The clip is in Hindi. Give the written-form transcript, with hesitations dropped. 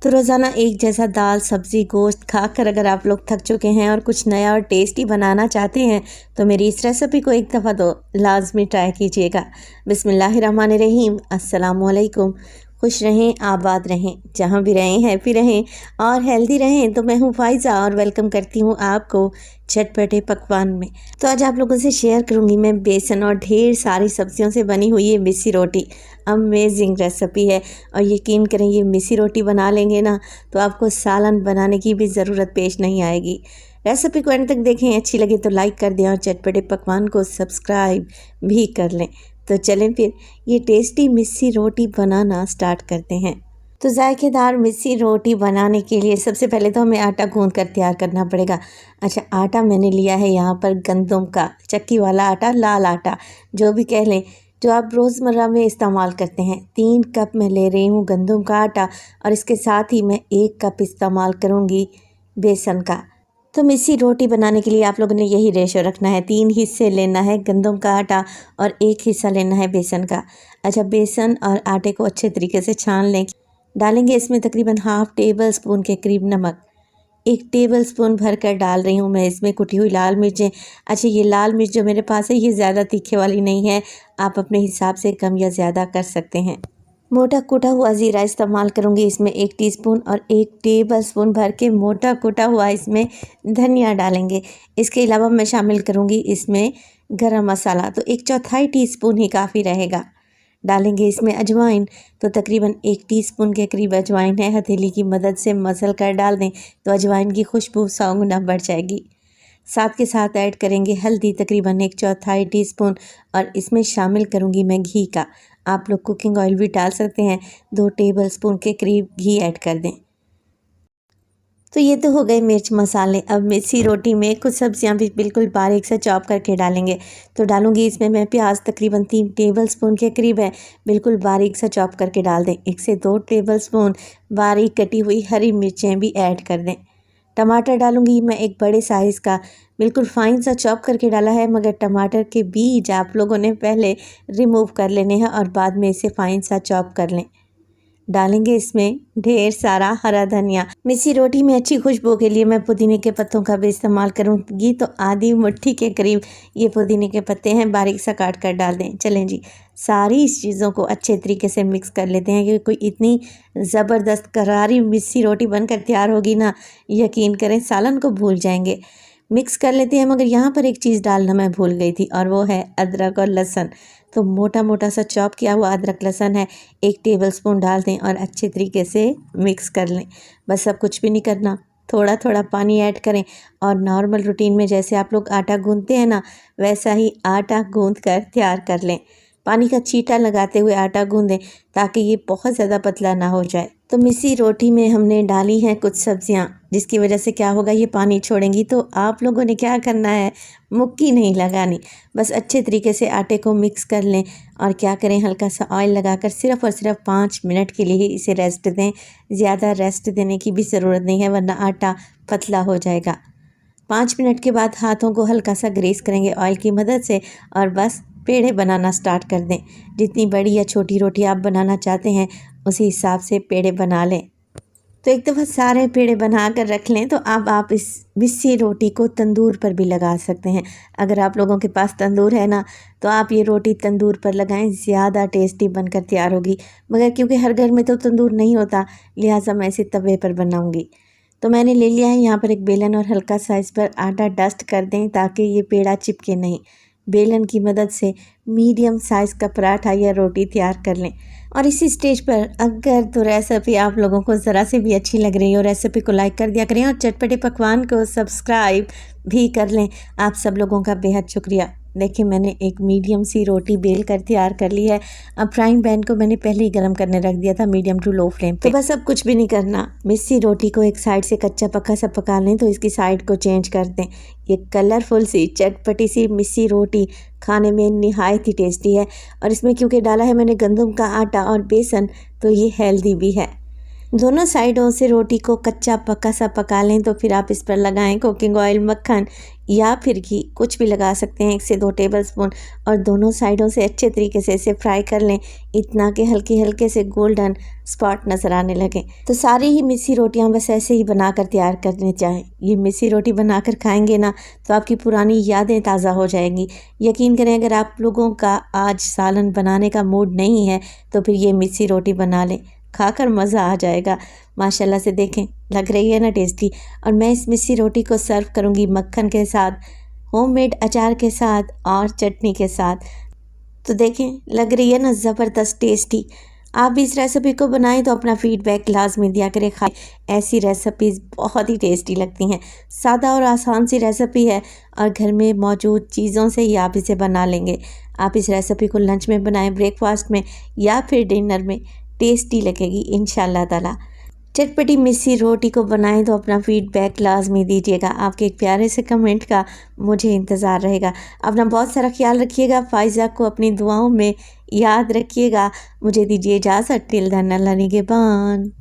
तो रोज़ाना एक जैसा दाल सब्ज़ी गोश्त खाकर अगर आप लोग थक चुके हैं और कुछ नया और टेस्टी बनाना चाहते हैं तो मेरी इस रेसिपी को एक दफ़ा तो लाजमी ट्राई कीजिएगा। बिस्मिल्लाहिर्रहमानिर्रहीम। अस्सलाम वालेकुम। खुश रहें, आबाद रहें, जहाँ भी रहें हैप्पी रहें और हेल्दी रहें। तो मैं हूँ फ़ाइज़ा और वेलकम करती हूँ आपको चटपटे पकवान में। तो आज आप लोगों से शेयर करूँगी मैं बेसन और ढेर सारी सब्जियों से बनी हुई ये मिस्सी रोटी। अमेजिंग रेसिपी है और यकीन करें ये मिस्सी रोटी बना लेंगे ना तो आपको सालन बनाने की भी ज़रूरत पेश नहीं आएगी। रेसिपी को एंड तक देखें, अच्छी लगे तो लाइक कर दें और चटपटे पकवान को सब्सक्राइब भी कर लें। तो चलें फिर ये टेस्टी मिस्सी रोटी बनाना स्टार्ट करते हैं। तो जायकेदार मिस्सी रोटी बनाने के लिए सबसे पहले तो हमें आटा गूंद कर तैयार करना पड़ेगा। अच्छा, आटा मैंने लिया है यहाँ पर गंदम का, चक्की वाला आटा, लाल आटा जो भी कह लें, जो आप रोज़मर्रा में इस्तेमाल करते हैं। 3 कप मैं ले रही हूँ गंदम का आटा और इसके साथ ही मैं 1 कप इस्तेमाल करूँगी बेसन का। तो मिस्सी रोटी बनाने के लिए आप लोगों ने यही रेशो रखना है, 3 हिस्से लेना है गंदम का आटा और 1 हिस्सा लेना है बेसन का। अच्छा, बेसन और आटे को अच्छे तरीके से छान लें। डालेंगे इसमें तकरीबन हाफ़ टेबल स्पून के करीब नमक। 1 टेबल स्पून भर कर डाल रही हूँ मैं इसमें कुटी हुई लाल मिर्चें। अच्छा, ये लाल मिर्च जो मेरे पास है ये ज़्यादा तीखे वाली नहीं है, आप अपने हिसाब से कम या ज़्यादा कर सकते हैं। मोटा कूटा हुआ ज़ीरा इस्तेमाल करूँगी इसमें 1 टीस्पून और 1 टेबल स्पून भर के मोटा कूटा हुआ इसमें धनिया डालेंगे। इसके अलावा मैं शामिल करूँगी इसमें गरम मसाला, तो 1/4 टीस्पून ही काफ़ी रहेगा। डालेंगे इसमें अजवाइन, तो तकरीबन 1 टीस्पून के करीब अजवाइन है, हथेली की मदद से मसल कर डाल दें तो अजवाइन की खुशबू 100 गुना बढ़ जाएगी। साथ के साथ ऐड करेंगे हल्दी तकरीबन 1/4 टीस्पून और इसमें शामिल करूँगी मैं घी का। आप लोग कुकिंग ऑयल भी डाल सकते हैं, 2 टेबल स्पून के करीब घी ऐड कर दें। तो ये तो हो गए मिर्च मसाले। अब मिस्सी रोटी में कुछ सब्जियां भी बिल्कुल बारीक से चॉप करके डालेंगे। तो डालूंगी इसमें मैं प्याज तकरीबन 3 टेबल स्पून के करीब है, बिल्कुल बारीक से चॉप करके डाल दें। 1 से 2 टेबल स्पून बारीक कटी हुई हरी मिर्चें भी ऐड कर दें। टमाटर डालूंगी मैं एक बड़े साइज़ का, बिल्कुल फाइन सा चॉप करके डाला है, मगर टमाटर के बीज आप लोगों ने पहले रिमूव कर लेने हैं और बाद में इसे फाइन सा चॉप कर लें। डालेंगे इसमें ढेर सारा हरा धनिया। मिस्सी रोटी में अच्छी खुशबू के लिए मैं पुदीने के पत्तों का भी इस्तेमाल करूँगी, तो आधी मुट्ठी के करीब ये पुदीने के पत्ते हैं, बारीक सा काट कर डाल दें। चलें जी, सारी इस चीज़ों को अच्छे तरीके से मिक्स कर लेते हैं क्योंकि कोई इतनी ज़बरदस्त करारी मिस्सी रोटी बनकर तैयार होगी ना, यकीन करें सालन को भूल जाएंगे। मिक्स कर लेते हैं, मगर यहाँ पर एक चीज़ डालना मैं भूल गई थी और वो है अदरक और लहसुन। तो मोटा मोटा सा चॉप किया हुआ अदरक लहसुन है, 1 टेबल स्पून डाल दें और अच्छे तरीके से मिक्स कर लें। बस अब कुछ भी नहीं करना, थोड़ा थोड़ा पानी ऐड करें और नॉर्मल रूटीन में जैसे आप लोग आटा गूंथते हैं ना, वैसा ही आटा गूंथ कर तैयार कर लें। पानी का छींटा लगाते हुए आटा गूंदें ताकि ये बहुत ज़्यादा पतला ना हो जाए। तो मिस्सी रोटी में हमने डाली हैं कुछ सब्जियां, जिसकी वजह से क्या होगा, ये पानी छोड़ेंगी। तो आप लोगों ने क्या करना है, मुक्की नहीं लगानी, बस अच्छे तरीके से आटे को मिक्स कर लें और क्या करें, हल्का सा ऑयल लगाकर सिर्फ़ और सिर्फ 5 मिनट के लिए इसे रेस्ट दें। ज़्यादा रेस्ट देने की भी ज़रूरत नहीं है वरना आटा पतला हो जाएगा। 5 मिनट के बाद हाथों को हल्का सा ग्रीस करेंगे ऑयल की मदद से और बस पेड़े बनाना स्टार्ट कर दें। जितनी बड़ी या छोटी रोटी आप बनाना चाहते हैं उसी हिसाब से पेड़े बना लें। तो एक दफ़ा सारे पेड़े बना कर रख लें। तो अब आप इस मिस्सी रोटी को तंदूर पर भी लगा सकते हैं। अगर आप लोगों के पास तंदूर है ना, तो आप ये रोटी तंदूर पर लगाएं, ज़्यादा टेस्टी बनकर तैयार होगी। मगर क्योंकि हर घर में तो तंदूर नहीं होता, लिहाजा मैं इसे तवे पर बनाऊँगी। तो मैंने ले लिया है यहाँ पर एक बेलन और हल्का सा इस पर आटा डस्ट कर दें ताकि ये पेड़ा चिपके नहीं। बेलन की मदद से मीडियम साइज़ का पराठा या रोटी तैयार कर लें। और इसी स्टेज पर अगर तो रेसिपी आप लोगों को ज़रा से भी अच्छी लग रही हो, रेसिपी को लाइक कर दिया करें और चटपटे पकवान को सब्सक्राइब भी कर लें। आप सब लोगों का बेहद शुक्रिया। देखिए, मैंने एक मीडियम सी रोटी बेल कर तैयार कर ली है। अब फ्राइंग पैन को मैंने पहले ही गर्म करने रख दिया था मीडियम टू लो फ्लेम पे। तो बस अब कुछ भी नहीं करना, मिस्सी रोटी को एक साइड से कच्चा पक्का सा पका लें तो इसकी साइड को चेंज कर दें। ये कलरफुल सी चटपटी सी मिस्सी रोटी खाने में नहायत ही टेस्टी है और इसमें क्योंकि डाला है मैंने गंदम का आटा और बेसन, तो ये हेल्दी भी है। दोनों साइडों से रोटी को कच्चा पक्का सा पका लें। तो फिर आप इस पर लगाएं कुकिंग ऑयल, मक्खन या फिर घी, कुछ भी लगा सकते हैं, 1 से 2 टेबलस्पून, और दोनों साइडों से अच्छे तरीके से इसे फ्राई कर लें, इतना कि हल्के हल्के से गोल्डन स्पॉट नज़र आने लगे। तो सारी ही मिस्सी रोटियां बस ऐसे ही बनाकर तैयार करनी चाहें। ये मिस्सी रोटी बनाकर खाएंगे ना तो आपकी पुरानी यादें ताज़ा हो जाएंगी। यकीन करें, अगर आप लोगों का आज सालन बनाने का मूड नहीं है तो फिर ये मिस्सी रोटी बना लें, खाकर मज़ा आ जाएगा। माशाल्लाह से देखें, लग रही है ना टेस्टी। और मैं इस मिस्सी रोटी को सर्व करूँगी मक्खन के साथ, होममेड अचार के साथ और चटनी के साथ। तो देखें, लग रही है ना ज़बरदस्त टेस्टी। आप भी इस रेसिपी को बनाएं तो अपना फीडबैक लाजमी दिया करें। ऐसी रेसिपीज़ बहुत ही टेस्टी लगती हैं। सादा और आसान सी रेसिपी है और घर में मौजूद चीज़ों से ही आप इसे बना लेंगे। आप इस रेसिपी को लंच में बनाएं, ब्रेकफास्ट में या फिर डिनर में, टेस्टी लगेगी इंशाल्लाह ताला। चटपटी मिस्सी रोटी को बनाएं तो अपना फीडबैक लाजमी दीजिएगा। आपके एक प्यारे से कमेंट का मुझे इंतज़ार रहेगा। अपना बहुत सारा ख्याल रखिएगा। फ़ाइज़ा को अपनी दुआओं में याद रखिएगा। मुझे दीजिए इजाज़त। टिल देन, अल्लाह निगहबान।